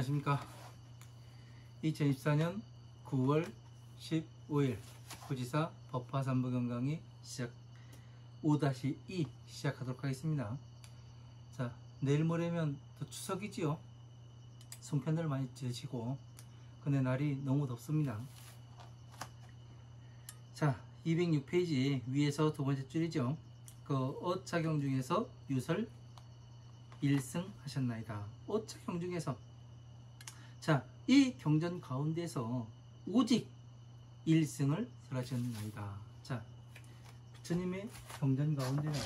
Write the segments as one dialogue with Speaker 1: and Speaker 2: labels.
Speaker 1: 안녕하십니까. 2024년 9월 15일 부지사 법화 3부 경강이 5-2 시작하도록 하겠습니다. 자, 내일 모레면 또 추석이지요. 송편들 많이 드시고, 근데 날이 너무 덥습니다. 자, 206페이지 위에서 두 번째 줄이죠. 그 어차경 중에서 유설 1승 하셨나이다. 어차경 중에서, 자, 이 경전 가운데서 오직 1승을 설하셨나이다. 자, 부처님의 경전 가운데는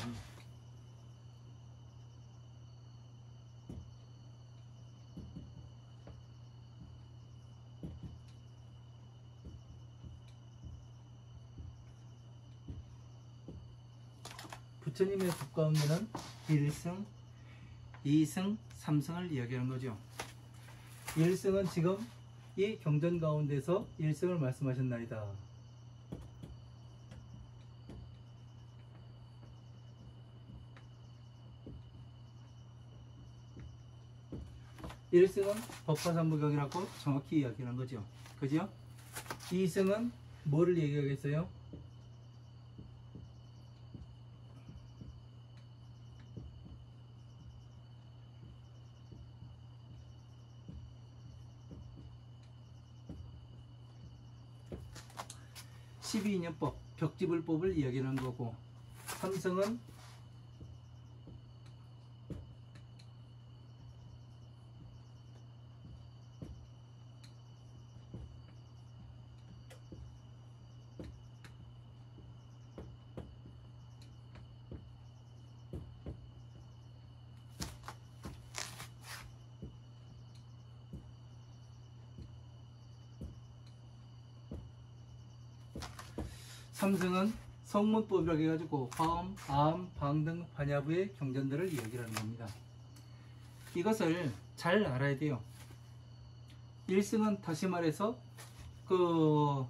Speaker 1: 부처님의 법 가운데는 1승, 2승, 3승을 이야기하는 거죠. 1승은 지금 이 경전 가운데서 1승을 말씀하셨나이다. 1승은 법화삼부경이라고 정확히 이야기하는 거죠. 그죠? 2승은 뭐를 얘기하겠어요? 십이인연법, 벽지불법을 이야기하는 거고, 3승은 성문법이라고 해가지고 화엄, 아엄, 방등, 반야부의 경전들을 이야기하는 겁니다. 이것을 잘 알아야 돼요. 1승은 다시 말해서 그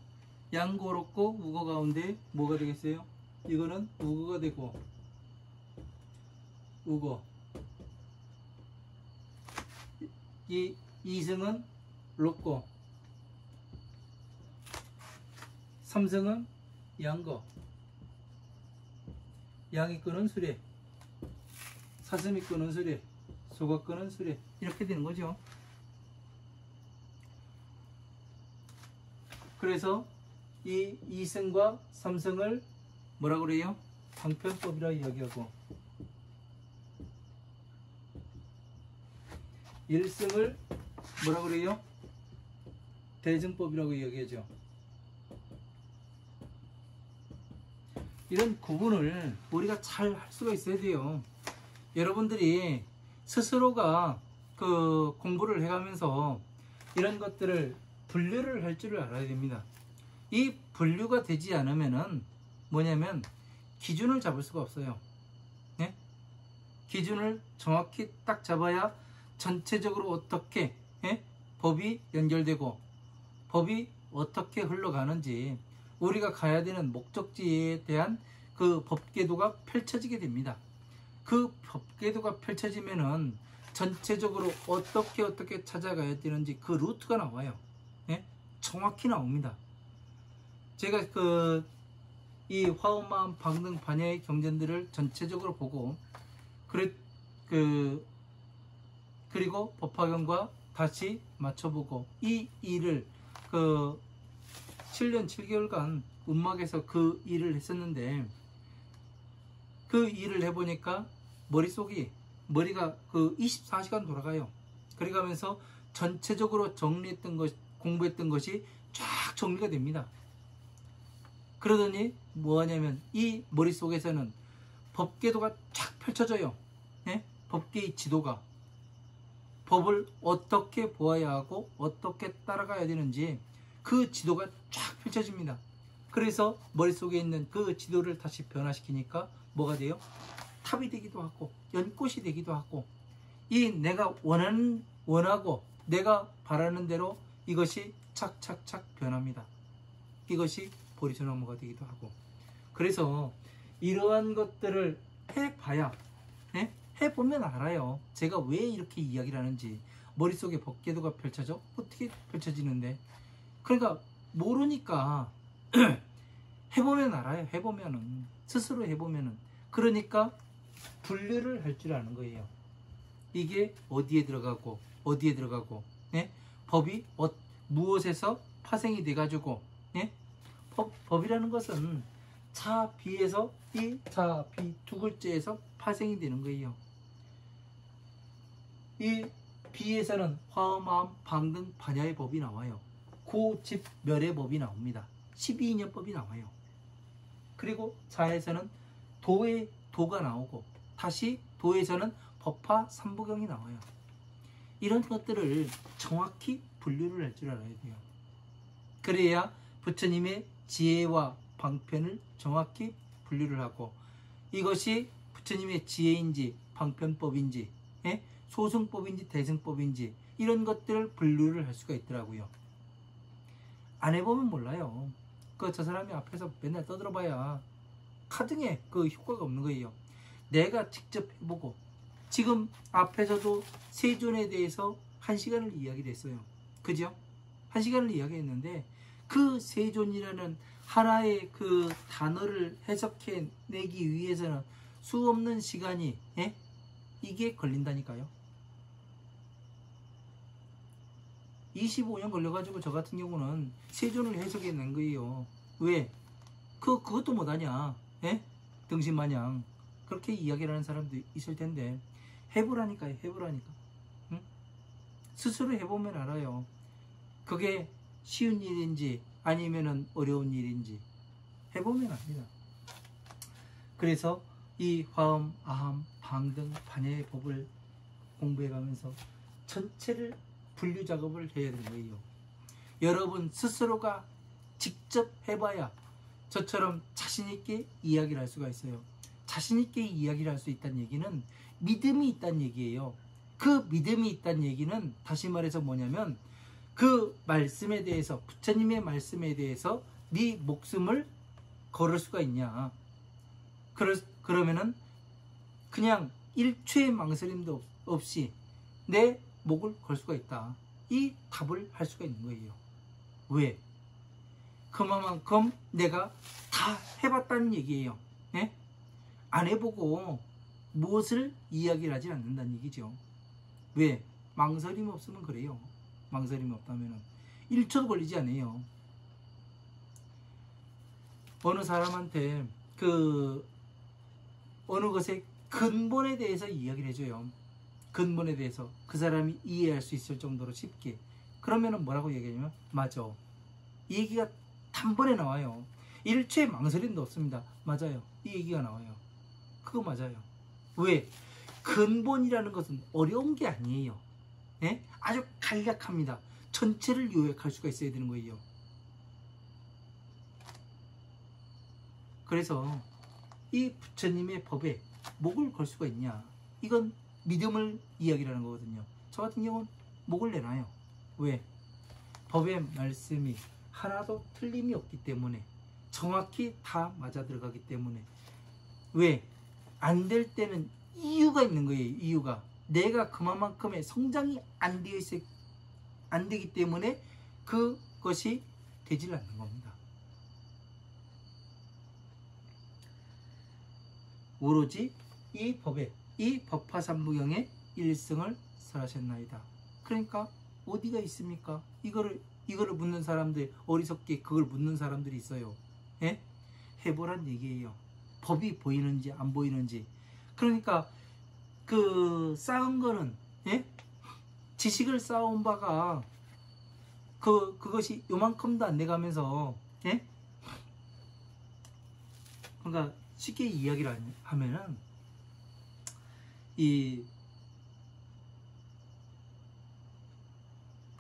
Speaker 1: 양고롭고 우거 가운데 뭐가 되겠어요? 이거는 우거가 되고, 우거. 이 2승은 롭고, 3승은 양거. 양이 끄는 수레, 사슴이 끄는 수레, 소가 끄는 수레, 이렇게 되는 거죠. 그래서 이 2승과 3승을 뭐라 그래요? 방편법이라 이야기하고, 1승을 뭐라 그래요? 대증법이라고 이야기하죠. 이런 구분을 우리가 잘 할 수가 있어야 돼요. 여러분들이 스스로가 그 공부를 해가면서 이런 것들을 분류를 할 줄을 알아야 됩니다. 이 분류가 되지 않으면은 뭐냐면 기준을 잡을 수가 없어요. 네? 기준을 정확히 딱 잡아야 전체적으로 어떻게 법이 연결되고 법이 어떻게 흘러가는지, 우리가 가야 되는 목적지에 대한 그 법궤도가 펼쳐지게 됩니다. 그 법궤도가 펼쳐지면은 전체적으로 어떻게 찾아가야 되는지 그 루트가 나와요. 예? 정확히 나옵니다. 제가 이 화엄마음, 방등, 반야의 경전들을 전체적으로 보고, 그리고 법화경과 다시 맞춰보고, 이 일을 7년 7개월간 운막에서 그 일을 했었는데, 그 일을 해보니까 머리가 24시간 돌아가요. 그래 가면서 전체적으로 정리했던 것, 공부했던 것이 쫙 정리가 됩니다. 그러더니 뭐 하냐면 이 머릿속에서는 법궤도가 쫙 펼쳐져요. 네? 법계의 지도가, 법을 어떻게 보아야 하고 어떻게 따라가야 되는지 그 지도가 쫙 펼쳐집니다. 그래서 머릿속에 있는 그 지도를 다시 변화시키니까 뭐가 돼요? 탑이 되기도 하고 연꽃이 되기도 하고, 이 내가 원하고 내가 바라는 대로 이것이 착착착 변합니다. 이것이 보리전화무가 되기도 하고. 그래서 이러한 것들을 해봐야, 해보면 알아요. 제가 왜 이렇게 이야기를 하는지, 머릿속에 법궤도가 펼쳐져? 어떻게 펼쳐지는데? 그러니까 모르니까 해보면 알아요. 해보면은 스스로 해보면은. 그러니까 분류를 할 줄 아는 거예요. 이게 어디에 들어가고 어디에 들어가고, 예? 법이 무엇에서 파생이 돼가지고, 예? 법이라는 것은 자, 비에서 이, 자, 비 두 글자에서 파생이 되는 거예요. 이 비에서는 화음, 암, 방 등 반야의 법이 나와요. 고, 집, 멸의 법이 나옵니다. 12인연법이 나와요. 그리고 자에서는 도의 도가 나오고, 다시 도에서는 법화 삼부경이 나와요. 이런 것들을 정확히 분류를 할 줄 알아야 돼요. 그래야 부처님의 지혜와 방편을 정확히 분류를 하고, 이것이 부처님의 지혜인지 방편법인지, 예? 소승법인지 대승법인지, 이런 것들을 분류를 할 수가 있더라고요. 안 해보면 몰라요. 저 사람이 앞에서 맨날 떠들어봐야 카등에 그 효과가 없는 거예요. 내가 직접 해보고, 지금 앞에서도 세존에 대해서 1시간을 이야기를 했어요. 그죠? 1시간을 이야기했는데, 그 세존이라는 하나의 그 단어를 해석해내기 위해서는 수 없는 시간이, 예? 이게 걸린다니까요. 25년 걸려가지고 저 같은 경우는 세존을 해석해낸 거예요. 왜? 그것도 못하냐? 예? 등신마냥 그렇게 이야기를 하는 사람도 있을 텐데, 해보라니까요. 해보라니까. 응? 스스로 해보면 알아요. 그게 쉬운 일인지 아니면은 어려운 일인지 해보면 압니다. 그래서 이 화음, 아함, 방 등 반야의 법을 공부해가면서 전체를 분류 작업을 해야 되는 거예요. 여러분 스스로가 직접 해봐야 저처럼 자신있게 이야기를 할 수가 있어요. 자신있게 이야기를 할 수 있다는 얘기는 믿음이 있다는 얘기예요. 그 믿음이 있다는 얘기는 다시 말해서 뭐냐면, 그 말씀에 대해서, 부처님의 말씀에 대해서 네 목숨을 걸을 수가 있냐. 그러면은 그냥 일초의 망설임도 없이 내 목을 걸 수가 있다. 이 답을 할 수가 있는 거예요. 왜? 그만큼 내가 다 해봤다는 얘기예요. 네? 안 해보고 무엇을 이야기를 하지 않는다는 얘기죠. 왜? 망설임 없으면 그래요. 망설임 없다면 1초도 걸리지 않아요. 어느 사람한테 어느 것의 근본에 대해서 이야기를 해줘요. 근본에 대해서 그 사람이 이해할 수 있을 정도로 쉽게. 그러면은 뭐라고 얘기하냐면, 맞아. 이 얘기가 단번에 나와요. 1초의 망설임도 없습니다. 맞아요. 이 얘기가 나와요. 그거 맞아요. 왜? 근본이라는 것은 어려운 게 아니에요. 예? 아주 간략합니다. 전체를 요약할 수가 있어야 되는 거예요. 그래서 이 부처님의 법에 목을 걸 수가 있냐? 이건 믿음을 이야기하는 거거든요. 저 같은 경우는 목을 내놔요. 왜? 법의 말씀이 하나도 틀림이 없기 때문에, 정확히 다 맞아 들어가기 때문에. 왜? 안 될 때는 이유가 있는 거예요. 이유가. 내가 그만큼의 성장이 안 되기 때문에 그것이 되질 않는 겁니다. 오로지 이 법에, 이 법화삼부경에 일승을 설하셨나이다. 그러니까 어디가 있습니까? 이거를 묻는 사람들, 어리석게 그걸 묻는 사람들이 있어요. 예? 해보란 얘기예요. 법이 보이는지 안 보이는지. 그러니까 쌓은 거는, 예? 지식을 쌓아온 바가 그것이 요만큼도 안 돼가면서, 예? 그러니까 쉽게 이야기를 하면은,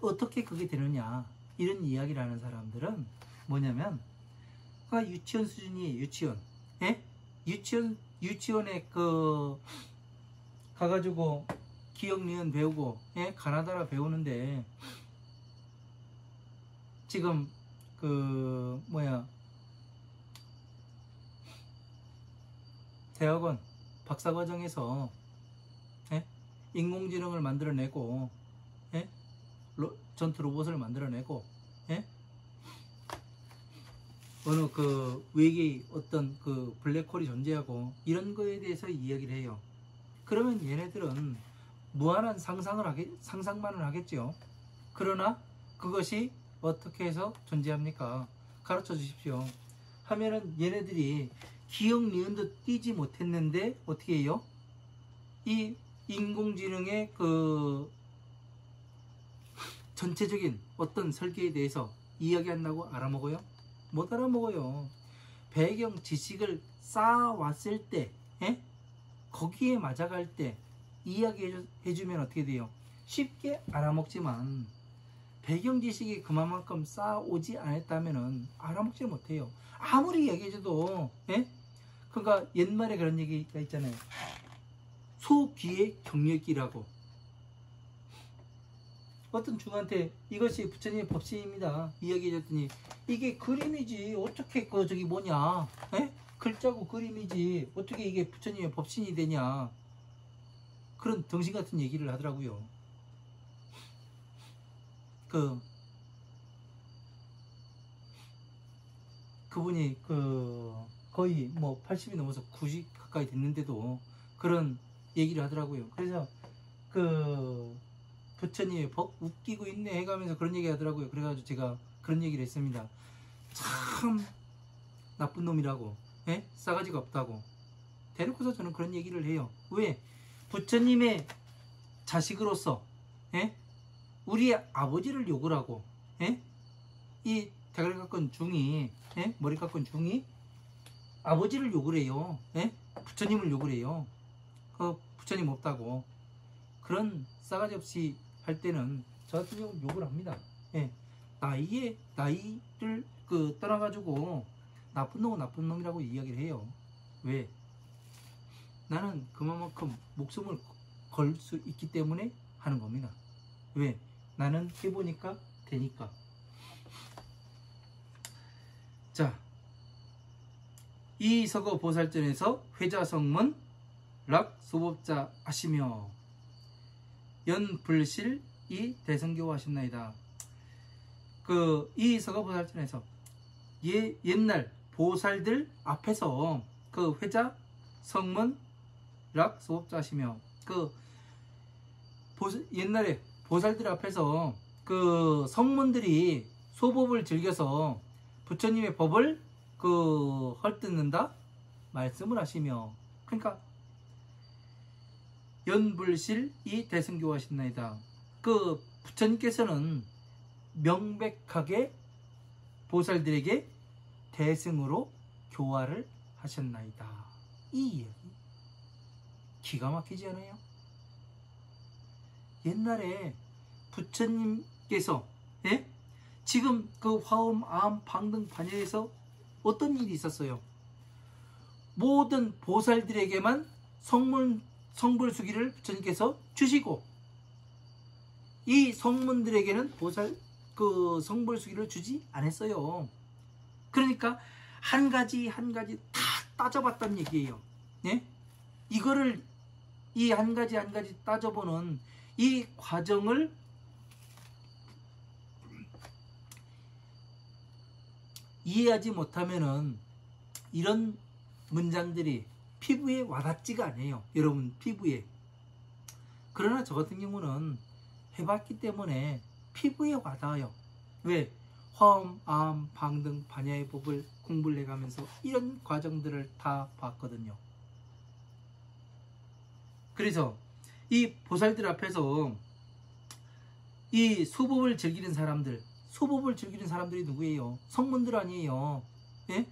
Speaker 1: 어떻게 그게 되느냐, 이런 이야기를 하는 사람들은 뭐냐면, 유치원 수준이에요. 유치원. 예? 유치원에 가가지고 기억, 니은 배우고, 예? 가나다라 배우는데, 지금 대학원 박사과정에서, 예? 인공지능을 만들어내고, 예? 전투 로봇을 만들어내고, 예? 어느 그 외계의 어떤 그 블랙홀이 존재하고 이런 거에 대해서 이야기를 해요. 그러면 얘네들은 무한한 상상만을 하겠죠. 그러나 그것이 어떻게 해서 존재합니까? 가르쳐 주십시오. 하면은 얘네들이 기억 니은도 띄지 못했는데 어떻게 해요? 이 인공지능의 그 전체적인 어떤 설계에 대해서 이야기한다고 알아먹어요? 못 알아먹어요. 배경 지식을 쌓아왔을 때, 예? 거기에 맞아갈 때 이야기해주면 어떻게 돼요? 쉽게 알아먹지만 배경 지식이 그만큼 쌓아오지 않았다면 알아먹지 못해요. 아무리 얘기해줘도, 예? 그러니까 옛말에 그런 얘기가 있잖아요. 소귀의 경력이라고. 어떤 중한테 이것이 부처님의 법신입니다 이야기해줬더니 이게 그림이지 어떻게 그 저기 뭐냐, 에? 글자고 그림이지 어떻게 이게 부처님의 법신이 되냐, 그런 덩신 같은 얘기를 하더라고요. 그분이 거의 뭐 80이 넘어서 90 가까이 됐는데도 그런 얘기를 하더라고요. 그래서 부처님의 법 웃기고 있네 해가면서 그런 얘기 하더라고요. 그래가지고 제가 그런 얘기를 했습니다. 참 나쁜 놈이라고, 예? 싸가지가 없다고. 대놓고서 저는 그런 얘기를 해요. 왜? 부처님의 자식으로서, 예? 우리 아버지를 욕을 하고, 예? 이 대가리 깎은 중이, 예? 머리 깎은 중이 아버지를 욕을 해요. 예? 부처님을 욕을 해요. 부처님 없다고. 그런 싸가지 없이 할 때는 저 같은 경우는 욕을 합니다. 예. 나이를 떠나가지고 나쁜 놈은 나쁜 놈이라고 이야기를 해요. 왜? 나는 그만큼 목숨을 걸 수 있기 때문에 하는 겁니다. 왜? 나는 해보니까 되니까. 자, 이 서거 보살전에서 회자성문 락소법자 하시며 연불실 이 대성교 하셨나이다. 이 서거 보살전에서 옛날 보살들 앞에서 회자 성문 락소법자 하시며 옛날에 보살들 앞에서 성문들이 소법을 즐겨서 부처님의 법을 헐뜯는다 말씀을 하시며, 그러니까 연불실 이 대승교 하셨나이다. 부처님께서는 명백하게 보살들에게 대승으로 교화를 하셨나이다. 이 이야기 기가 막히지 않아요? 옛날에 부처님께서, 예? 지금 화엄, 암, 방등, 반야에서 어떤 일이 있었어요? 모든 보살들에게만 성불수기를 부처님께서 주시고, 이 성문들에게는 성불수기를 주지 않았어요. 그러니까 한 가지 한 가지 다 따져봤단 얘기예요. 예? 이거를 이 한 가지 한 가지 따져보는 이 과정을 이해하지 못하면은 이런 문장들이 피부에 와닿지가 않아요. 여러분 피부에. 그러나 저 같은 경우는 해봤기 때문에 피부에 와닿아요. 왜? 화엄, 암, 방등, 반야의 법을 공부를 해가면서 이런 과정들을 다 봤거든요. 그래서 이 보살들 앞에서 이 소법을 즐기는 사람들이 누구예요? 성문들 아니에요. 예?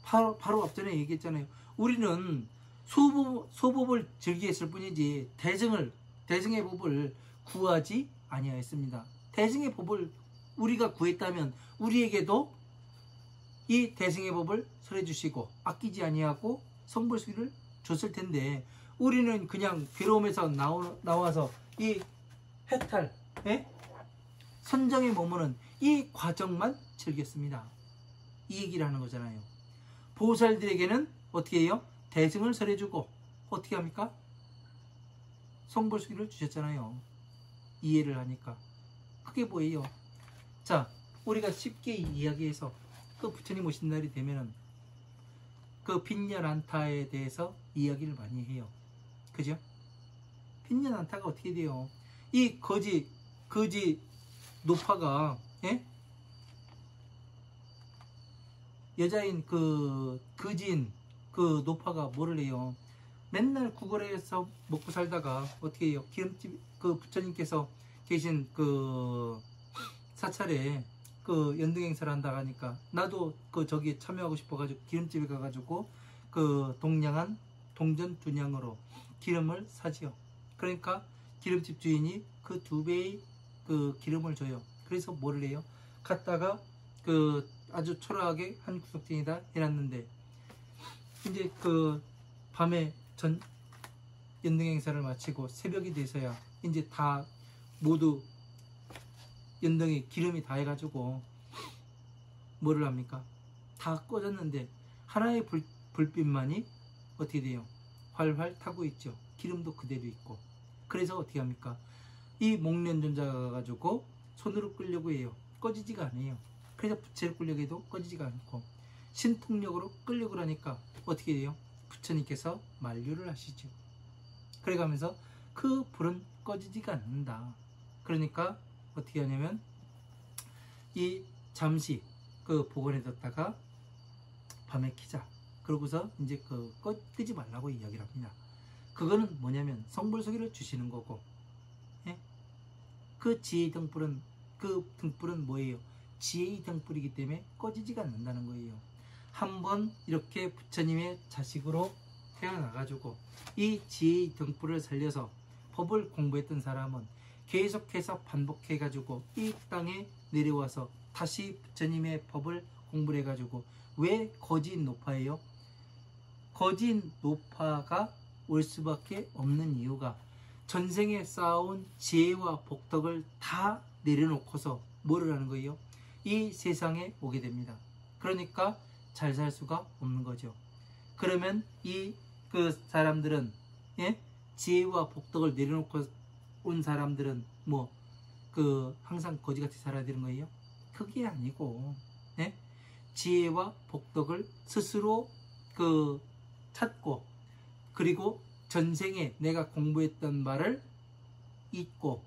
Speaker 1: 바로 앞전에 얘기했잖아요. 우리는 소법을 즐기했을 뿐이지 대승의 법을 구하지 아니하였습니다. 대승의 법을 우리가 구했다면 우리에게도 이 대승의 법을 설해 주시고 아끼지 아니하고 성불수기를 줬을 텐데, 우리는 그냥 괴로움에서 나와서 이 해탈, 예? 선정에 머무는 이 과정만 즐겼습니다. 이 얘기를 하는 거잖아요. 보살들에게는 어떻게 해요? 대승을 설해주고 어떻게 합니까? 성불수기를 주셨잖아요. 이해를 하니까. 그게 뭐예요? 자, 우리가 쉽게 이야기해서 그 부처님 오신 날이 되면은 그 빈년 안타에 대해서 이야기를 많이 해요. 그죠? 빈년 안타가 어떻게 돼요? 이 거지 노파가, 예? 여자인 그 거지인 그 노파가 뭐를 해요? 맨날 구걸해서 먹고 살다가 어떻게 해요? 기름집 그 부처님께서 계신 그 사찰에 그 연등 행사를 한다 하니까 나도 그 저기에 참여하고 싶어가지고 기름집에 가가지고 그 동량한 동전 2냥으로 기름을 사지요. 그러니까 기름집 주인이 그 2배의 그 기름을 줘요. 그래서 뭐를 해요? 갔다가 그 아주 초라하게 한 구석쟁이다 해놨는데 이제 그 밤에 전 연등 행사를 마치고 새벽이 돼서야 이제 다 모두 연등에 기름이 다 해가지고 뭐를 합니까? 다 꺼졌는데 하나의 불빛만이 어떻게 돼요? 활활 타고 있죠. 기름도 그대로 있고. 그래서 어떻게 합니까? 이 목련존자가 가지고 손으로 끌려고 해요. 꺼지지가 않아요. 그래서 부채를 끌려고 해도 꺼지지가 않고 신통력으로 끌려고 하니까 어떻게 돼요? 부처님께서 만류를 하시죠. 그래가면서 그 불은 꺼지지가 않는다. 그러니까 어떻게 하냐면 이 잠시 그 복원해뒀다가 밤에 키자. 그러고서 이제 끄지 말라고 이야기를 합니다. 그거는 뭐냐면 성불소기를 주시는 거고, 예? 그 지혜의 등불은 그 등불은 뭐예요? 지혜의 등불이기 때문에 꺼지지가 않는다는 거예요. 한번 이렇게 부처님의 자식으로 태어나가지고 이 지혜의 등불을 살려서 법을 공부했던 사람은 계속해서 반복해가지고 이 땅에 내려와서 다시 부처님의 법을 공부를 해가지고 왜 거진 노파예요? 거진 노파가 올 수밖에 없는 이유가 전생에 쌓아온 지혜와 복덕을 다 내려놓고서 뭐를 하는 거예요? 이 세상에 오게 됩니다. 그러니까 잘 살 수가 없는 거죠. 그러면 이 그 사람들은, 예? 지혜와 복덕을 내려놓고 온 사람들은 뭐 항상 거지같이 살아야 되는 거예요? 그게 아니고, 예? 지혜와 복덕을 스스로 찾고, 그리고 전생에 내가 공부했던 말을 잊고,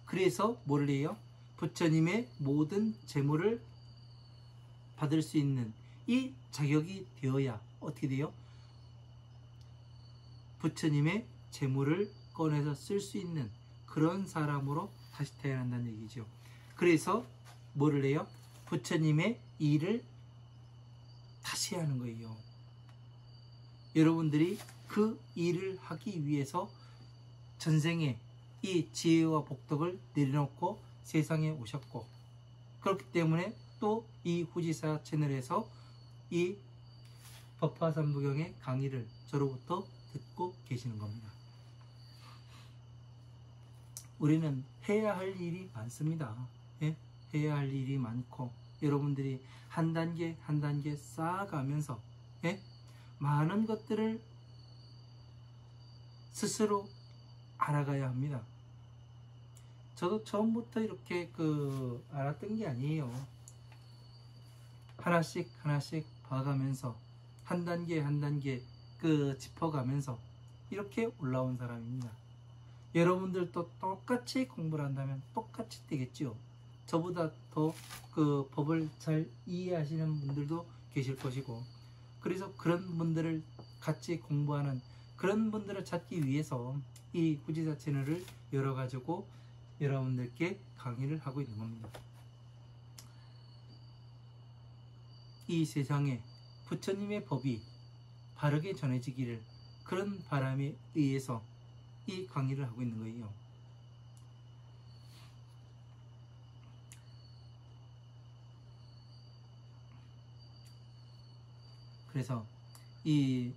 Speaker 1: 그래서 뭐를 해요? 부처님의 모든 재물을 받을 수 있는 이 자격이 되어야 어떻게 돼요? 부처님의 재물을 꺼내서 쓸 수 있는 그런 사람으로 다시 태어난다는 얘기죠. 그래서 뭐를 해요? 부처님의 일을 다시 하는 거예요. 여러분들이 그 일을 하기 위해서 전생에 이 지혜와 복덕을 내려놓고 세상에 오셨고, 그렇기 때문에 또 이 후지사 채널에서 이 법화삼부경의 강의를 저로부터 듣고 계시는 겁니다. 우리는 해야 할 일이 많습니다. 예? 해야 할 일이 많고 여러분들이 한 단계 한 단계 쌓아가면서, 예? 많은 것들을 스스로 알아가야 합니다. 저도 처음부터 이렇게 알았던 게 아니에요. 하나씩 하나씩 봐가면서 한 단계 한 단계 짚어가면서 이렇게 올라온 사람입니다. 여러분들도 똑같이 공부를 한다면 똑같이 되겠죠. 저보다 더 법을 잘 이해하시는 분들도 계실 것이고, 그래서 그런 분들을 같이 공부하는 그런 분들을 찾기 위해서 이 후지사 채널을 열어가지고 여러분들께 강의를 하고 있는 겁니다. 이 세상에 부처님의 법이 바르게 전해지기를, 그런 바람에 의해서 이 강의를 하고 있는 거예요. 그래서 이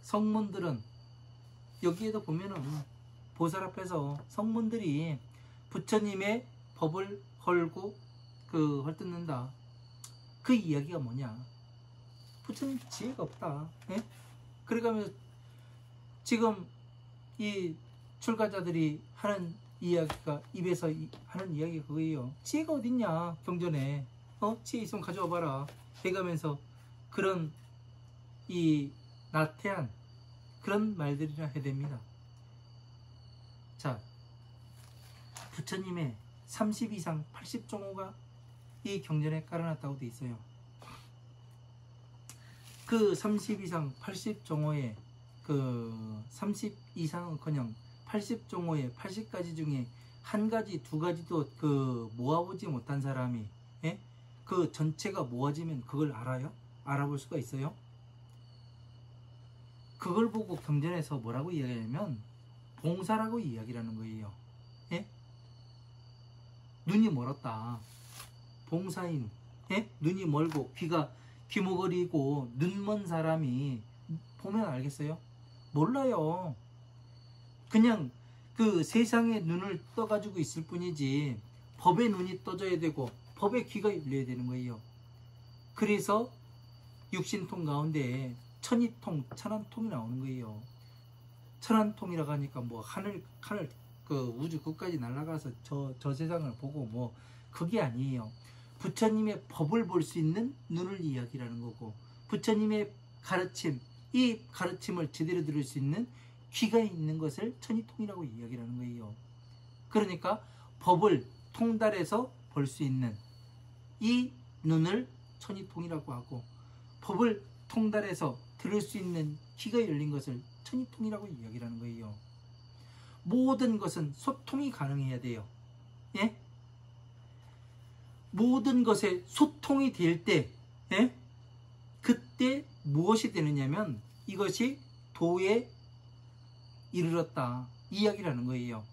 Speaker 1: 성문들은 여기에도 보면은 보살 앞에서 성문들이 부처님의 법을 헐고 헐뜯는다. 그 이야기가 뭐냐? 부처님 지혜가 없다. 예? 그러니까 지금 이 출가자들이 하는 이야기가 입에서 하는 이야기가 그거예요. 지혜가 어딨냐 경전에. 지혜 있으면 가져와 봐라 해가면서 그런 이 나태한 그런 말들이나 해야 됩니다. 자, 부처님의 30 이상 80종호가 이 경전에 깔아놨다고 돼 있어요. 그 30 이상 80종호에 그 30 이상은커녕 80종호에 80가지 중에 한 가지 두 가지도 그 모아보지 못한 사람이 그 전체가 모아지면 그걸 알아요? 알아볼 수가 있어요? 그걸 보고 경전에서 뭐라고 이야기하냐면 봉사라고 이야기라는 거예요. 눈이 멀었다. 봉사인, 눈이 멀고 귀머거리고 눈 먼 사람이 보면 알겠어요? 몰라요. 그냥 그 세상에 눈을 떠가지고 있을 뿐이지 법에 눈이 떠져야 되고 법에 귀가 열려야 되는 거예요. 그래서 육신통 가운데 천이통, 천안통이 나오는 거예요. 천안통이라고 하니까 뭐 하늘 그 우주 끝까지 날아가서 저 세상을 보고 뭐 그게 아니에요. 부처님의 법을 볼 수 있는 눈을 이야기라는 거고, 부처님의 가르침, 이 가르침을 제대로 들을 수 있는 귀가 있는 것을 천이통이라고 이야기하는 거예요. 그러니까 법을 통달해서 볼 수 있는 이 눈을 천이통이라고 하고, 법을 통달해서 들을 수 있는 귀가 열린 것을 천이통이라고 이야기하는 거예요. 모든 것은 소통이 가능해야 돼요. 모든 것에 소통이 될 때, 그때 무엇이 되느냐면 이것이 도에 이르렀다 이야기라는 거예요.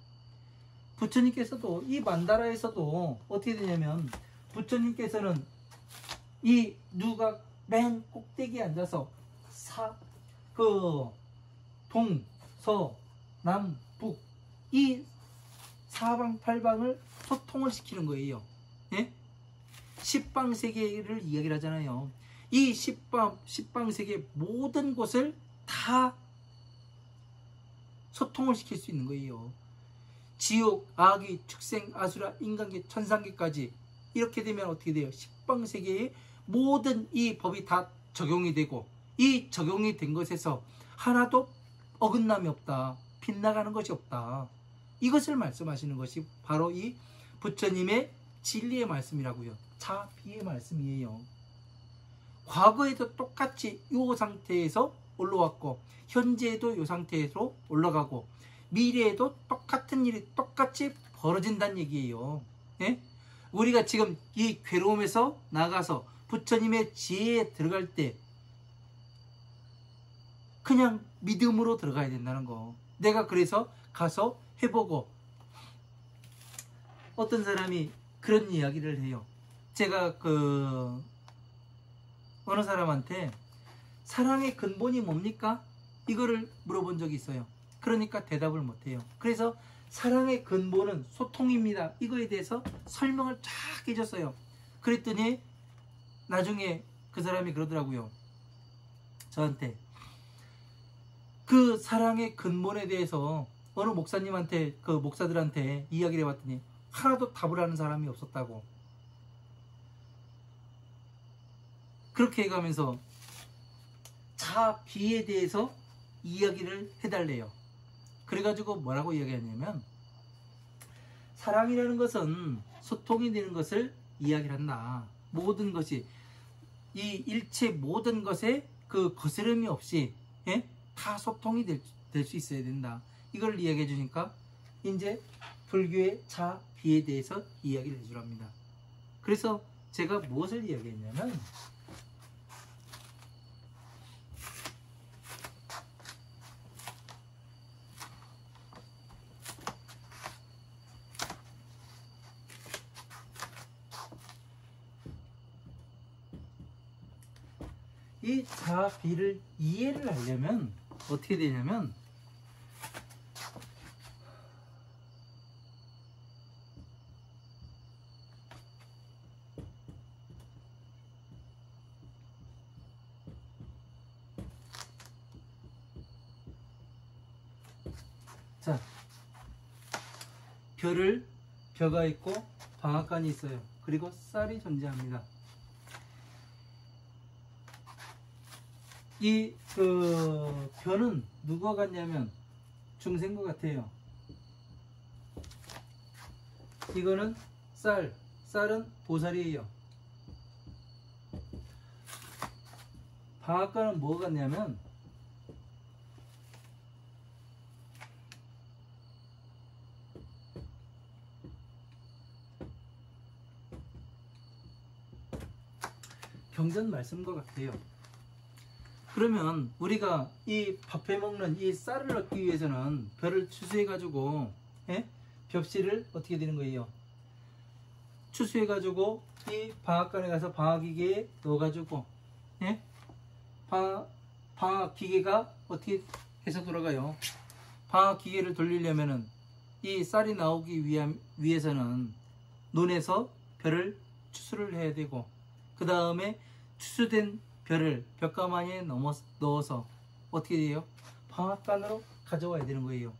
Speaker 1: 부처님께서도 이 만다라에서도 어떻게 되냐면, 부처님께서는 이 누가 맨 꼭대기에 앉아서 동, 서, 남, 북 이 사방팔방을 소통을 시키는 거예요. 십방세계를 이야기를 하잖아요. 이 십방세계 모든 곳을 다 소통을 시킬 수 있는 거예요. 지옥, 아귀, 축생, 아수라, 인간계, 천상계까지 이렇게 되면 어떻게 돼요? 십방세계의 모든 이 법이 다 적용이 되고, 이 적용이 된 것에서 하나도 어긋남이 없다. 빗나가는 것이 없다. 이것을 말씀하시는 것이 바로 이 부처님의 진리의 말씀이라고요. 자비의 말씀이에요. 과거에도 똑같이 이 상태에서 올라왔고, 현재에도 이 상태에서 올라가고, 미래에도 똑같은 일이 똑같이 벌어진다는 얘기예요. 우리가 지금 이 괴로움에서 나가서 부처님의 지혜에 들어갈 때 그냥 믿음으로 들어가야 된다는 거. 내가 그래서 가서 해보고, 어떤 사람이 그런 이야기를 해요. 제가 어느 사람한테 사랑의 근본이 뭡니까? 이거를 물어본 적이 있어요. 그러니까 대답을 못해요. 그래서 사랑의 근본은 소통입니다. 이거에 대해서 설명을 쫙 해줬어요. 그랬더니 나중에 그 사람이 그러더라고요. 저한테 그 사랑의 근본에 대해서 어느 목사님한테, 그 목사들한테 이야기를 해봤더니 하나도 답을 하는 사람이 없었다고. 그렇게 해가면서 자비에 대해서 이야기를 해달래요. 그래가지고 뭐라고 이야기하냐면, 사랑이라는 것은 소통이 되는 것을 이야기를 한다. 모든 것이, 이 일체 모든 것에 그 거스름이 없이 다 소통이 될 수 있어야 된다. 이걸 이야기해 주니까 이제 불교의 자비에 대해서 이야기를 해주랍니다. 그래서 제가 무엇을 이야기했냐면, 이 자비를 이해를 하려면 어떻게 되냐면, 자, 벼가 있고 방앗간이 있어요. 그리고 쌀이 존재합니다. 이 벼는 누가 같냐면 중생과 같아요. 이거는 쌀은 보살이에요. 방앗간은 뭐가 같냐면 경전 말씀과 같아요. 그러면 우리가 이 밥해 먹는 이 쌀을 얻기 위해서는 벼를 추수해 가지고 벽씨를 어떻게 되는 거예요? 추수해 가지고 이 방앗간에 가서 방앗기계에 넣어 가지고 방앗기계가 어떻게 해서 돌아가요? 방앗기계를 돌리려면은 이 쌀이 나오기 위해서는 논에서 벼를 추수를 해야 되고, 그 다음에 추수된 벼를 벼가마니에 넣어서 어떻게 돼요? 방앗간으로 가져와야 되는 거예요.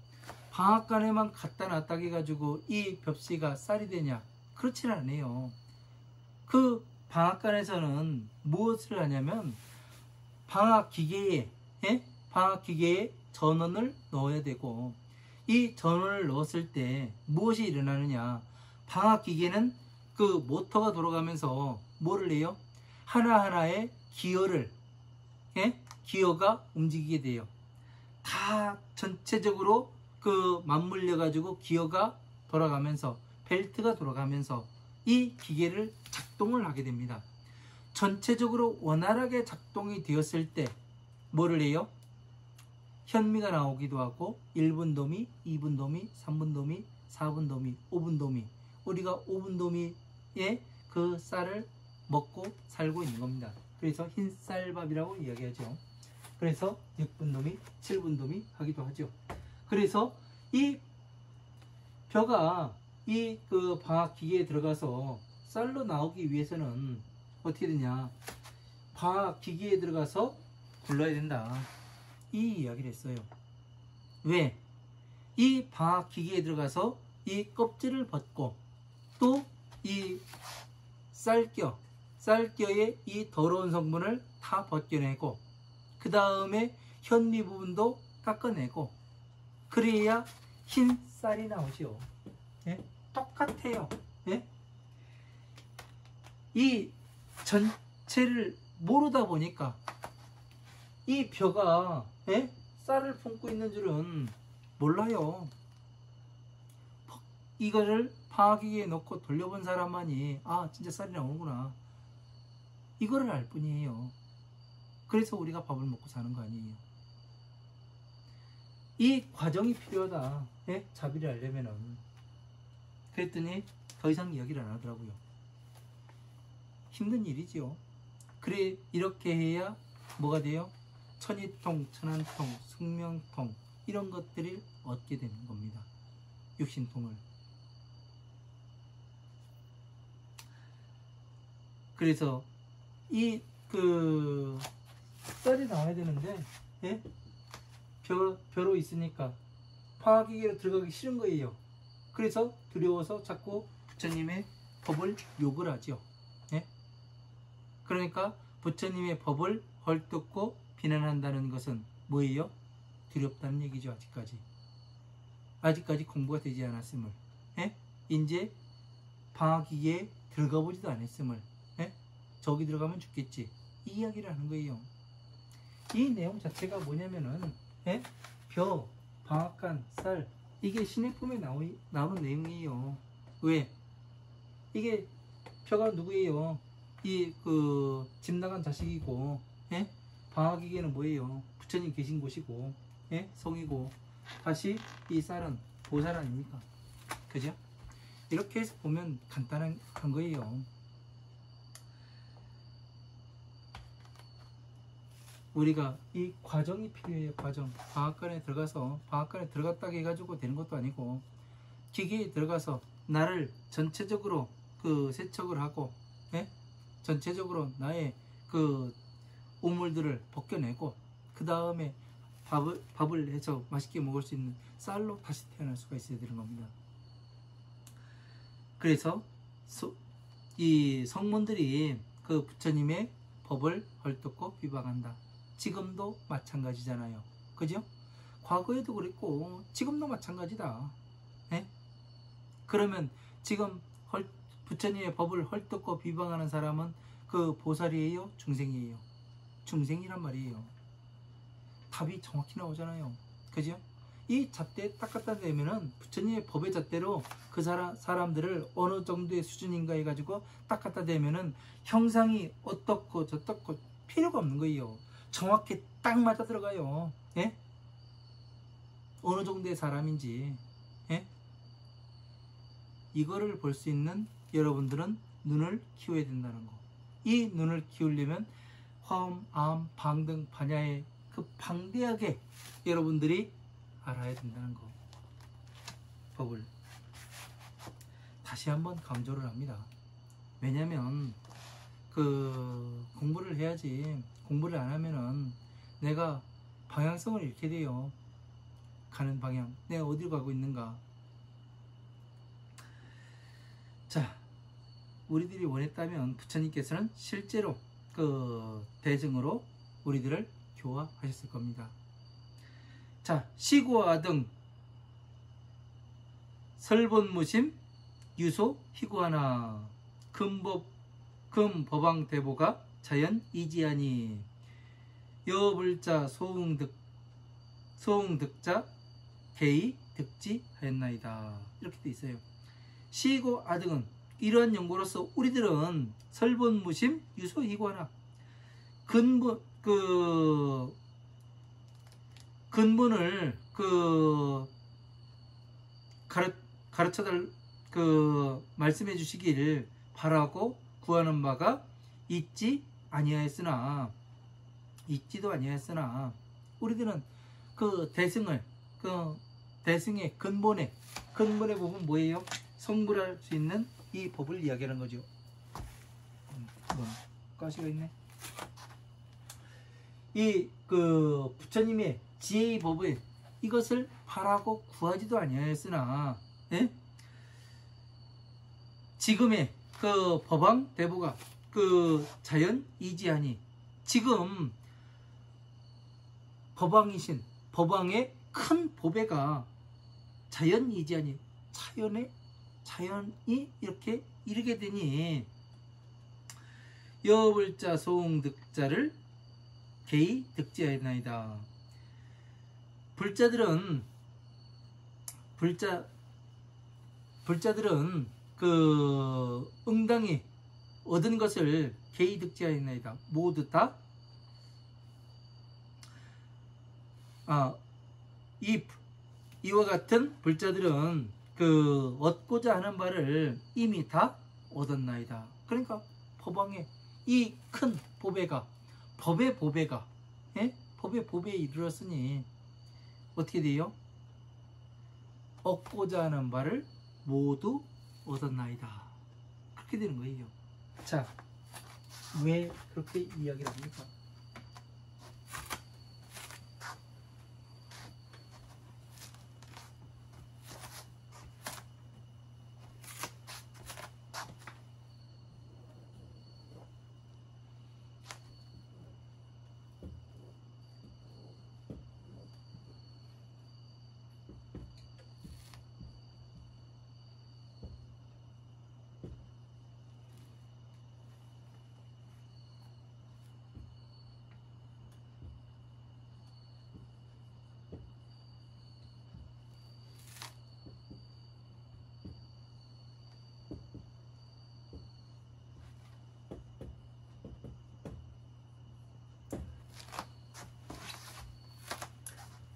Speaker 1: 방앗간에만 갖다 놨다 해가지고 이 벽씨가 쌀이 되냐? 그렇지는 않아요. 그 방앗간에서는 무엇을 하냐면 방앗기계에 전원을 넣어야 되고, 이 전원을 넣었을 때 무엇이 일어나느냐? 방앗기계는 그 모터가 돌아가면서 뭐를 해요? 하나하나의 기어가 움직이게 돼요. 다 전체적으로 맞물려 가지고 기어가 돌아가면서, 벨트가 돌아가면서 이 기계를 작동을 하게 됩니다. 전체적으로 원활하게 작동이 되었을 때 뭐를 해요? 현미가 나오기도 하고 1분 도미, 2분 도미, 3분 도미, 4분 도미, 5분 도미, 우리가 5분 도미에 그 쌀을 먹고 살고 있는 겁니다. 그래서 흰쌀밥이라고 이야기하죠. 그래서 6분 도미, 7분 도미 하기도 하죠. 그래서 이 벼가 이 방앗기계에 들어가서 쌀로 나오기 위해서는 어떻게 되냐? 방앗기계에 들어가서 굴러야 된다. 이 이야기를 했어요. 왜? 이 방앗기계에 들어가서 이 껍질을 벗고 또 이 쌀겨의 이 더러운 성분을 다 벗겨내고, 그 다음에 현미 부분도 깎아내고, 그래야 흰 쌀이 나오죠. 똑같아요. 이 전체를 모르다 보니까 이 벼가 쌀을 품고 있는 줄은 몰라요. 이거를 방앗기계에 넣고 돌려본 사람만이 진짜 쌀이 나오는구나, 이거를 알 뿐이에요. 그래서 우리가 밥을 먹고 사는 거 아니에요. 이 과정이 필요하다. 자비를 알려면은. 그랬더니 더 이상 이야기를 안 하더라고요. 힘든 일이지요. 그래, 이렇게 해야 뭐가 돼요? 천이통, 천안통, 숙명통, 이런 것들을 얻게 되는 겁니다. 육신통을. 그래서 이 쌀이 나와야 되는데 벼로 있으니까 방앗기계로 들어가기 싫은 거예요. 그래서 두려워서 자꾸 부처님의 법을 욕을 하죠. 그러니까 부처님의 법을 헐뜯고 비난한다는 것은 뭐예요? 두렵다는 얘기죠. 아직까지 공부가 되지 않았음을, 이제 방앗기계에 들어가 보지도 않았음을, 저기 들어가면 죽겠지, 이 이야기를 하는 거예요. 이 내용 자체가 뭐냐면은 벼, 방앗간, 쌀, 이게 신약품에 나오는 내용이에요. 왜? 이게 벼가 누구예요? 집 나간 자식이고, 방앗기계는 뭐예요? 부처님 계신 곳이고, 성이고, 다시 이 쌀은 보살 아닙니까? 그죠? 이렇게 해서 보면 간단한 거예요. 우리가 이 과정이 필요해요. 과정. 방앗간에 들어갔다 해가지고 되는 것도 아니고, 기계에 들어가서 나를 전체적으로 세척을 하고, 전체적으로 나의 오물들을 벗겨내고, 그 다음에 밥을 해서 맛있게 먹을 수 있는 쌀로 다시 태어날 수가 있어야 되는 겁니다. 그래서 이 성문들이 그 부처님의 법을 헐뜯고 비방한다. 지금도 마찬가지잖아요. 그죠? 과거에도 그랬고 지금도 마찬가지다. 예? 그러면 지금 부처님의 법을 헐뜯고 비방하는 사람은 그 보살이에요? 중생이에요? 중생이란 말이에요. 답이 정확히 나오잖아요. 그죠? 이 잣대에 딱 갖다 대면은 부처님의 법의 잣대로 그 사람들을 어느 정도의 수준인가 해가지고 딱 갖다 대면은 형상이 어떻고 저떻고 필요가 없는 거예요. 정확히 딱 맞아 들어가요. 예? 어느 정도의 사람인지. 예? 이거를 볼 수 있는 여러분들은 눈을 키워야 된다는 거. 이 눈을 키우려면 화엄, 암, 방등, 반야의 그 방대하게 여러분들이 알아야 된다는 거. 법을 다시 한번 강조를 합니다. 왜냐면 그 공부를 해야지, 공부를 안 하면은 내가 방향성을 잃게 돼요. 가는 방향, 내가 어디로 가고 있는가. 자, 우리들이 원했다면 부처님께서는 실제로 그 대승으로 우리들을 교화하셨을 겁니다. 자, 시구와 등 설본무심 유소 희구하나 금법왕 대보가 자연 이지하니 여불자 소응득자 개의 득지하였나이다. 이렇게 돼 있어요. 시고 아등은 이러한 연고로서 우리들은 설본무심 유소 희구하나 근본을 가르쳐달 말씀해 주시기를 바라고 구하는 바가 있지도 아니하였으나 우리들은 그 대승의 근본에 보면 뭐예요? 성불할 수 있는 이 법을 이야기하는 거죠. 가시가 있네. 이 부처님의 지혜의 법을 이것을 바라고 구하지도 아니하였으나, 예? 지금의 그 법왕 대보가 그 자연 이지하니, 지금 법왕의 큰 보배가 자연 이지하니, 자연이 이렇게 이르게 되니 여불자 소응득자를 개의 득지하였나이다. 불자들은 그 응당히 얻은 것을 개의 득지하였나이다. 모두 다 이와 같은 불자들은 그 얻고자 하는 바를 이미 다 얻었나이다. 그러니까 법왕의 이 큰 보배가, 법의 보배가, 예? 법의 보배에 이르렀으니 어떻게 돼요? 얻고자 하는 바를 모두 얻었나이다. 그렇게 되는 거예요. 자, 왜 그렇게 이야기를 합니까?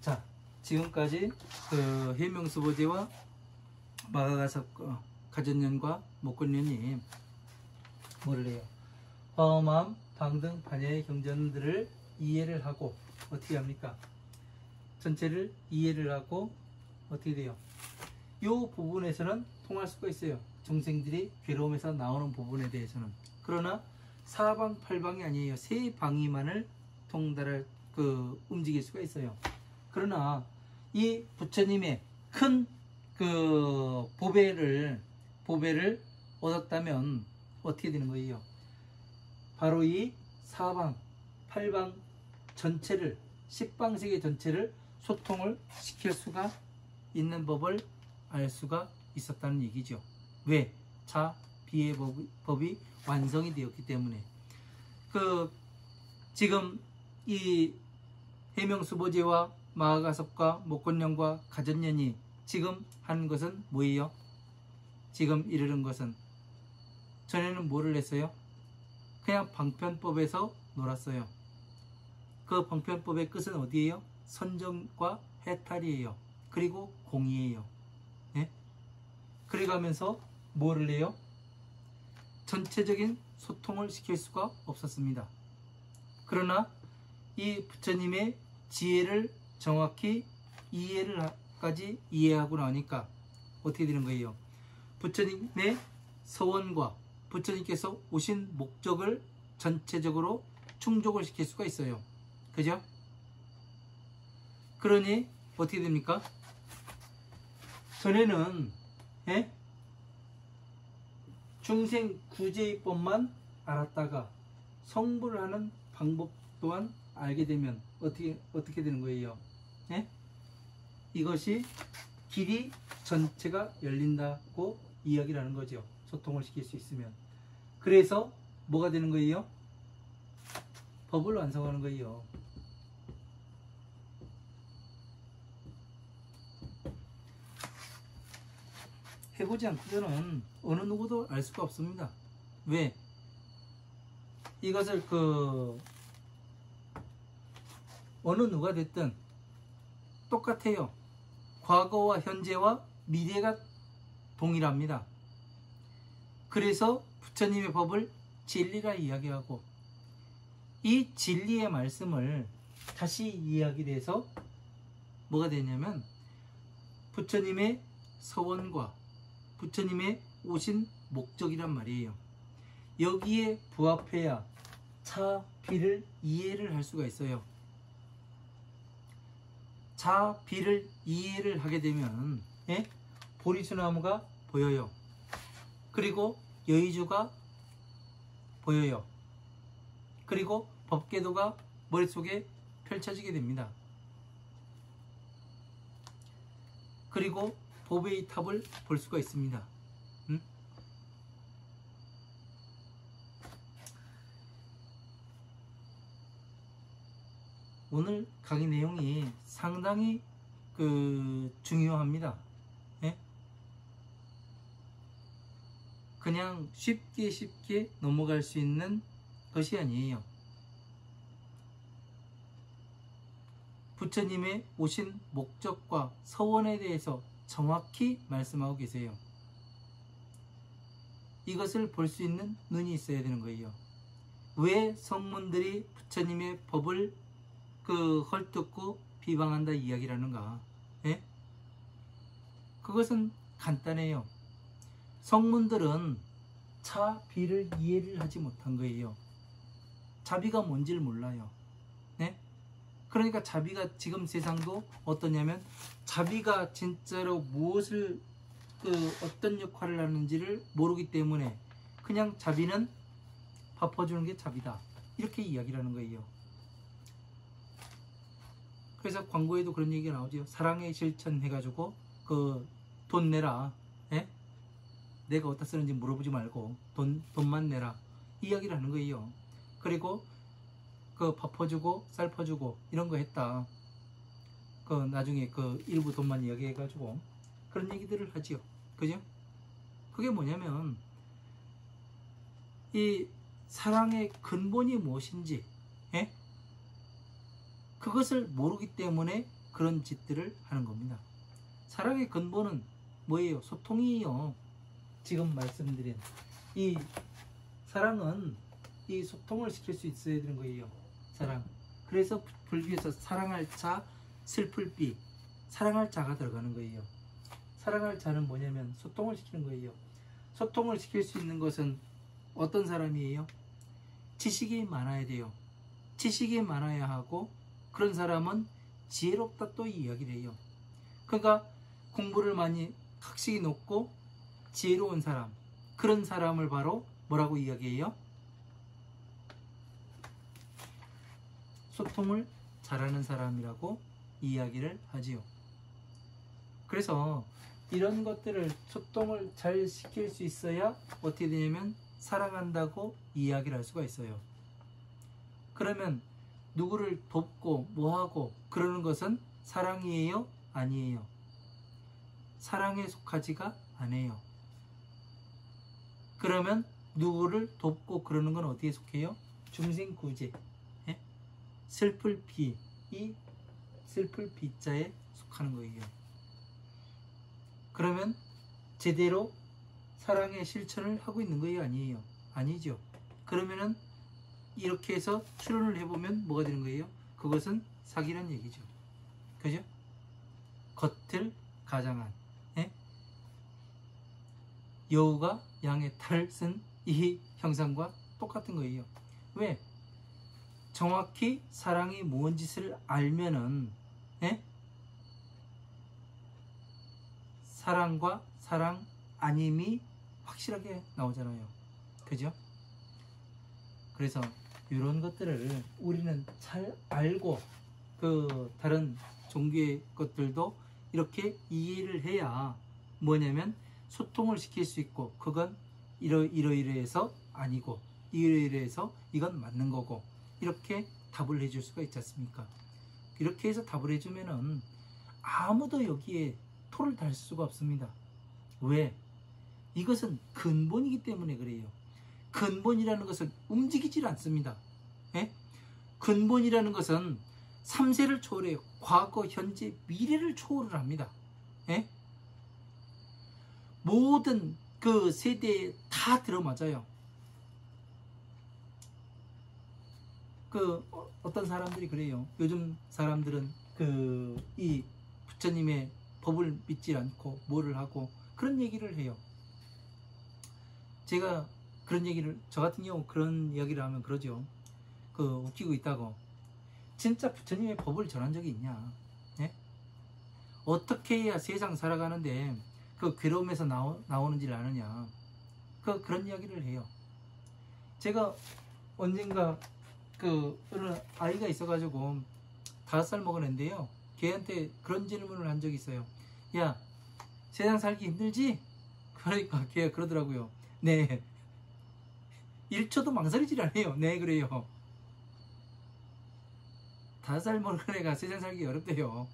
Speaker 1: 자, 지금까지 그 해명수보제와 마가가섭 가전년과 목건년이 뭐를 해요? 화엄암, 방등, 반야의 경전들을 이해를 하고 어떻게 합니까? 전체를 이해를 하고 어떻게 돼요? 이 부분에서는 통할 수가 있어요. 중생들이 괴로움에서 나오는 부분에 대해서는. 그러나 사방팔방이 아니에요. 세 방위만을 통달할 움직일 수가 있어요. 그러나 이 부처님의 큰 보배를 보배를 얻었다면 어떻게 되는 거예요? 바로 이 사방, 팔방 전체를, 십방세계 전체를 소통을 시킬 수가 있는 법을 알 수가 있었다는 얘기죠. 왜? 자, 비의 법이 완성이 되었기 때문에. 지금 이 해명수보제와 마하가섭과 목곤년과 가전년이 지금 한 것은 뭐예요? 지금 이르는 것은, 전에는 뭐를 했어요? 그냥 방편법에서 놀았어요. 그 방편법의 끝은 어디예요? 선정과 해탈이에요. 그리고 공의예요. 네? 그래가면서 뭐를 해요? 전체적인 소통을 시킬 수가 없었습니다. 그러나 이 부처님의 지혜를 정확히 이해를까지 이해하고 나니까 어떻게 되는 거예요? 부처님의 서원과 부처님께서 오신 목적을 전체적으로 충족을 시킬 수가 있어요. 그죠? 그러니 어떻게 됩니까? 전에는 중생 구제의법만 알았다가 성불을 하는 방법 또한 알게 되면 어떻게 되는 거예요? 이것이 길이 전체가 열린다고 이야기를 하는 거죠. 소통을 시킬 수 있으면. 그래서 뭐가 되는 거예요? 법을 완성하는 거예요. 해보지 않고서는 어느 누구도 알 수가 없습니다. 왜? 이것을 어느 누가 됐든 똑같아요. 과거와 현재와 미래가 동일합니다. 그래서 부처님의 법을 진리라 이야기하고, 이 진리의 말씀을 다시 이야기를 해서 뭐가 되냐면 부처님의 서원과 부처님의 오신 목적이란 말이에요. 여기에 부합해야 차, 비를 이해를 할 수가 있어요. 자, 비를 이해를 하게 되면 보리수나무가 보여요. 그리고 여의주가 보여요. 그리고 법궤도가 머릿속에 펼쳐지게 됩니다. 그리고 보배의 탑을 볼 수가 있습니다. 오늘 강의 내용이 상당히 중요합니다. 그냥 쉽게 넘어갈 수 있는 것이 아니에요. 부처님의 오신 목적과 서원에 대해서 정확히 말씀하고 계세요. 이것을 볼 수 있는 눈이 있어야 되는 거예요. 왜 성문들이 부처님의 법을 헐뜯고 비방한다 이야기를 하는가? 그것은 간단해요. 성문들은 차, 비를 이해를 하지 못한 거예요. 자비가 뭔지를 몰라요. 그러니까 자비가 지금 세상도 어떠냐면, 자비가 진짜로 무엇을 어떤 역할을 하는지를 모르기 때문에 그냥 자비는 갚아주는 게 자비다, 이렇게 이야기를 하는 거예요. 그래서 광고에도 그런 얘기가 나오죠. 사랑의 실천 해가지고 돈 내라. 내가 어디다 쓰는지 물어보지 말고 돈만 내라, 이야기를 하는 거예요. 그리고 밥 퍼주고 쌀 퍼주고 이런 거 했다. 나중에 일부 돈만 이야기해가지고 그런 얘기들을 하지요. 그죠? 그게 뭐냐면 이 사랑의 근본이 무엇인지 그것을 모르기 때문에 그런 짓들을 하는 겁니다. 사랑의 근본은 뭐예요? 소통이에요. 지금 말씀드린 이 사랑은 이 소통을 시킬 수 있어야 되는 거예요. 사랑. 그래서 불교에서 사랑할 자, 슬플 비, 사랑할 자가 들어가는 거예요. 사랑할 자는 뭐냐면 소통을 시키는 거예요. 소통을 시킬 수 있는 것은 어떤 사람이에요? 지식이 많아야 돼요. 지식이 많아야 하고, 그런 사람은 지혜롭다 또 이야기를 해요. 그러니까 공부를 많이, 학식이 높고 지혜로운 사람, 그런 사람을 바로 뭐라고 이야기해요? 소통을 잘하는 사람이라고 이야기를 하지요. 그래서 이런 것들을 소통을 잘 시킬 수 있어야 어떻게 되냐면 사랑한다고 이야기를 할 수가 있어요. 그러면 누구를 돕고 뭐하고 그러는 것은 사랑이에요? 아니에요? 사랑에 속하지가 않아요. 그러면 누구를 돕고 그러는 건 어디에 속해요? 중생구제. 예? 슬플 비, 이 슬플 비자에 속하는 거예요. 그러면 제대로 사랑의 실천을 하고 있는 거예요? 아니에요? 아니죠. 그러면은 이렇게 해서 추론을 해보면 뭐가 되는 거예요? 그것은 사기란 얘기죠. 그죠? 겉을 가장한, 예? 여우가 양의 탈을 쓴 이 형상과 똑같은 거예요. 왜? 정확히 사랑이 뭔 짓을 알면은, 예? 사랑과 사랑 아님이 확실하게 나오잖아요. 그죠? 그래서 이런 것들을 우리는 잘 알고 그 다른 종교의 것들도 이렇게 이해를 해야 뭐냐면 소통을 시킬 수 있고, 그건 이러이러해서 아니고 이러이러해서 이건 맞는 거고, 이렇게 답을 해줄 수가 있지 않습니까? 이렇게 해서 답을 해주면은 아무도 여기에 토를 달 수가 없습니다. 왜? 이것은 근본이기 때문에 그래요. 근본이라는 것은 움직이질 않습니다. 예? 근본이라는 것은 3세를 초월해요. 과거, 현재, 미래를 초월을 합니다. 예? 모든 그 세대에 다 들어맞아요. 어떤 사람들이 그래요. 요즘 사람들은 이 부처님의 법을 믿지 않고 뭐를 하고 그런 얘기를 해요. 제가 그런 얘기를, 저 같은 경우 그런 이야기를 하면 그러죠. 웃기고 있다고. 진짜 부처님의 법을 전한 적이 있냐? 예? 어떻게 해야 세상 살아가는데 그 괴로움에서 나오는지를 아느냐? 그런 이야기를 해요. 제가 언젠가 어느 아이가 있어가지고 5살 먹은 애인데요. 걔한테 그런 질문을 한 적이 있어요. 야, 세상 살기 힘들지? 그러니까 걔가 그러더라고요. 네. 1초도 망설이질 않아요. 네, 그래요. 5살 먹은 애가 세상 살기 어렵대요.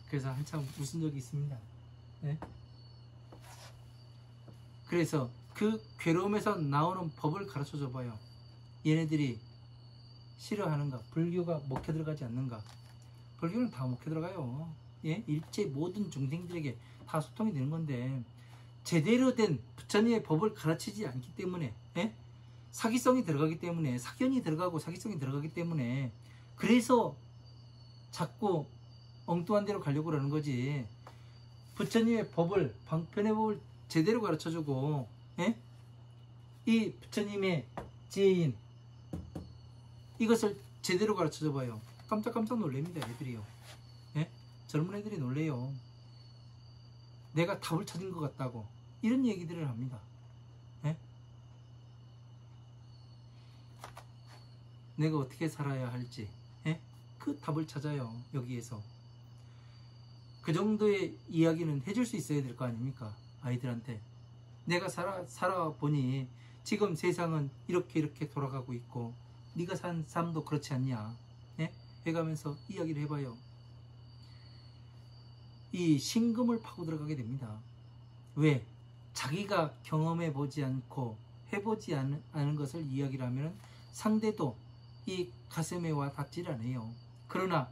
Speaker 1: 그래서 한참 웃은 적이 있습니다. 네? 그래서 그 괴로움에서 나오는 법을 가르쳐 줘봐요. 얘네들이 싫어하는가? 불교가 먹혀 들어가지 않는가? 불교는 다 먹혀 들어가요. 예? 일체 모든 중생들에게 다 소통이 되는 건데, 제대로 된 부처님의 법을 가르치지 않기 때문에, 예? 사기성이 들어가기 때문에, 사견이 들어가고 사기성이 들어가기 때문에, 그래서 자꾸 엉뚱한 데로 가려고 그러는 거지. 부처님의 법을, 방편의 법을 제대로 가르쳐주고, 예? 이 부처님의 지혜인 이것을 제대로 가르쳐줘 봐요. 깜짝깜짝 놀랍니다. 애들이요. 예? 젊은 애들이 놀래요. 내가 답을 찾은 것 같다고 이런 얘기들을 합니다. 예? 내가 어떻게 살아야 할지, 예? 그 답을 찾아요. 여기에서 그 정도의 이야기는 해줄 수 있어야 될 거 아닙니까? 아이들한테. 내가 살아보니 지금 세상은 이렇게 돌아가고 있고 네가 산 삶도 그렇지 않냐, 예? 해가면서 이야기를 해봐요. 이 신금을 파고 들어가게 됩니다. 왜? 자기가 경험해보지 않고 해보지 않은 것을 이야기를 하면 상대도 이 가슴에 와 닿질 않아요. 그러나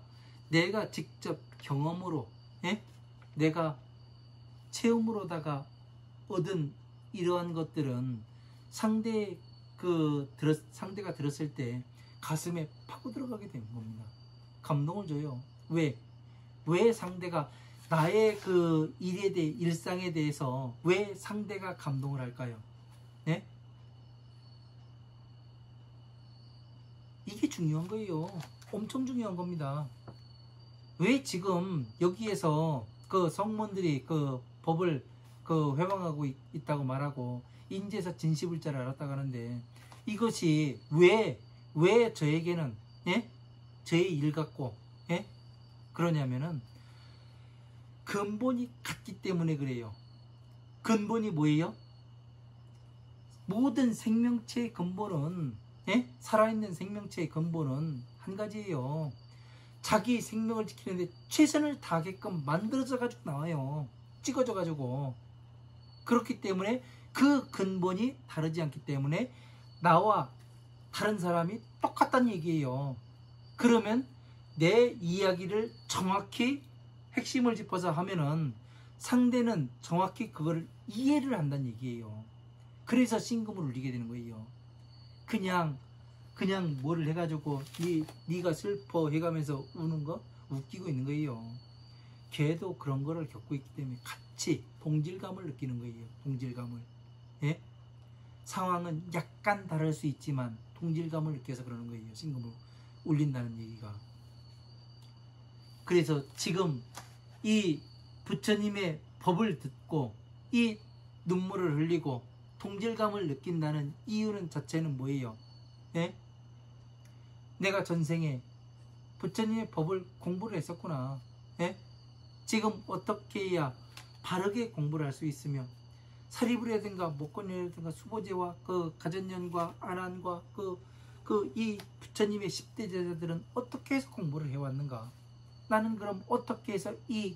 Speaker 1: 내가 직접 경험으로, 예? 내가 체험으로다가 얻은 이러한 것들은 상대가 들었을 때 가슴에 파고 들어가게 되는 겁니다. 감동을 줘요. 왜 상대가 나의 그 일에 대해, 일상에 대해서 왜 상대가 감동을 할까요? 네? 이게 중요한 거예요. 엄청 중요한 겁니다. 왜 지금 여기에서 그 성문들이 그 법을 그 회방하고 있다고 말하고 인제에서 진시불자를 알았다고 하는데, 이것이 왜 저에게는, 예? 저의 일 같고, 예? 그러냐면은 근본이 같기 때문에 그래요. 근본이 뭐예요? 모든 생명체의 근본은, 예? 살아있는 생명체의 근본은 한 가지예요. 자기 생명을 지키는데 최선을 다하게끔 만들어져 가지고 나와요. 찍어져 가지고. 그렇기 때문에 그 근본이 다르지 않기 때문에 나와 다른 사람이 똑같다는 얘기예요. 그러면 내 이야기를 정확히 핵심을 짚어서 하면은 상대는 정확히 그걸 이해를 한다는 얘기예요. 그래서 신금을 울리게 되는 거예요. 그냥 뭐를 해가지고 네가 슬퍼 해가면서 우는 거 웃기고 있는 거예요. 걔도 그런 거를 겪고 있기 때문에 같이 동질감을 느끼는 거예요. 동질감을. 예? 상황은 약간 다를 수 있지만 동질감을 느껴서 그러는 거예요. 신금을 울린다는 얘기가. 그래서 지금 이 부처님의 법을 듣고 이 눈물을 흘리고 동질감을 느낀다는 이유는 자체는 뭐예요? 예? 내가 전생에 부처님의 법을 공부를 했었구나. 예? 지금 어떻게 해야 바르게 공부를 할 수 있으며 사리불이라든가 목건이라든가 수보제와 그 가전연과 안한과 이 부처님의 10대 제자들은 어떻게 해서 공부를 해왔는가? 나는 그럼 어떻게 해서 이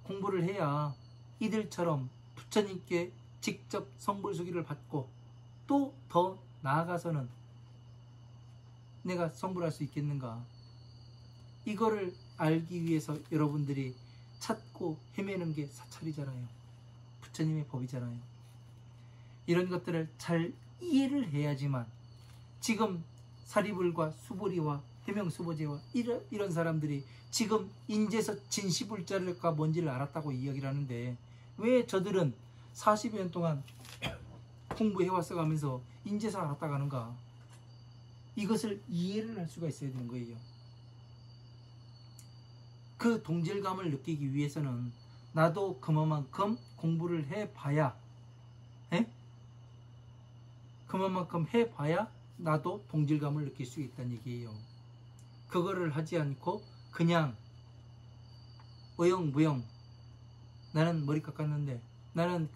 Speaker 1: 공부를 해야 이들처럼 부처님께 직접 성불수기를 받고 또 더 나아가서는 내가 성불할 수 있겠는가? 이거를 알기 위해서 여러분들이 찾고 헤매는 게 사찰이잖아요. 부처님의 법이잖아요. 이런 것들을 잘 이해를 해야지만 지금 사리불과 수보리와 해명수보제와 이런 사람들이 지금 인제서 진시불자가 뭔지를 알았다고 이야기를 하는데 왜 저들은 40여 년 동안 공부해왔어 가면서 인제서 알았다고 하는가? 이것을 이해를 할 수가 있어야 되는 거예요. 그 동질감을 느끼기 위해서는 나도 그만큼 공부를 해봐야, 에? 그만큼 해봐야 나도 동질감을 느낄 수 있다는 얘기예요. 그거를 하지 않고 그냥 어영부영 나는 머리 깎았는데 나는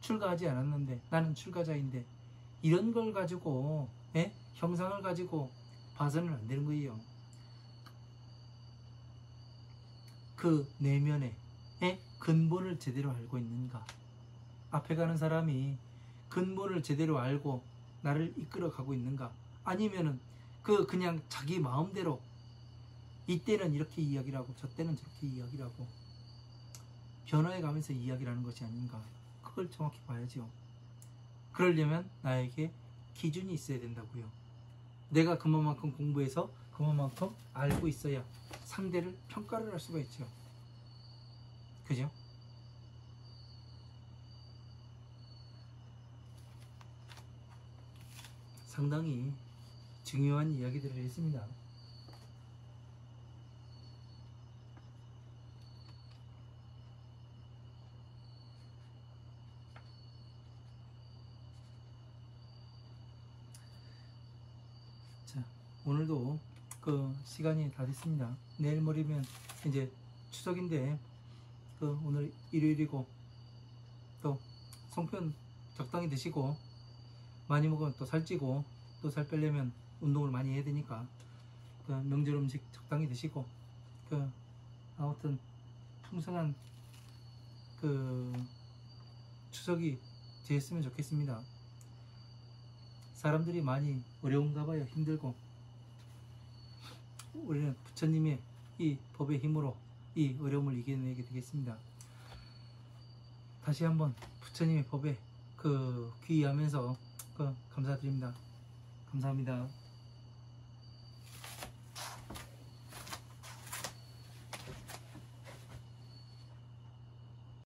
Speaker 1: 출가하지 않았는데 나는 출가자인데 이런 걸 가지고 형상을 가지고 봐서는 안 되는 거예요. 그 내면에 근본을 제대로 알고 있는가? 앞에 가는 사람이 근본을 제대로 알고 나를 이끌어 가고 있는가? 아니면은 그냥 자기 마음대로 이때는 이렇게 이야기를 하고 저때는 저렇게 이야기를 하고 변화해 가면서 이야기를 하는 것이 아닌가? 그걸 정확히 봐야죠. 그러려면 나에게 기준이 있어야 된다고요. 내가 그만큼 공부해서 그만큼 알고 있어야 상대를 평가를 할 수가 있죠. 그죠? 상당히 중요한 이야기들을 했습니다. 자, 오늘도 시간이 다 됐습니다. 내일 모레면 이제 추석인데 오늘 일요일이고 또 송편 적당히 드시고 많이 먹으면 또 살찌고 또 살 빼려면 운동을 많이 해야 되니까 명절 음식 적당히 드시고 아무튼 풍성한 추석이 되었으면 좋겠습니다. 사람들이 많이 어려운가 봐요. 힘들고 우리는 부처님의 이 법의 힘으로 이 어려움을 이겨내게 되겠습니다. 다시 한번 부처님의 법에 귀의하면서 감사드립니다. 감사합니다.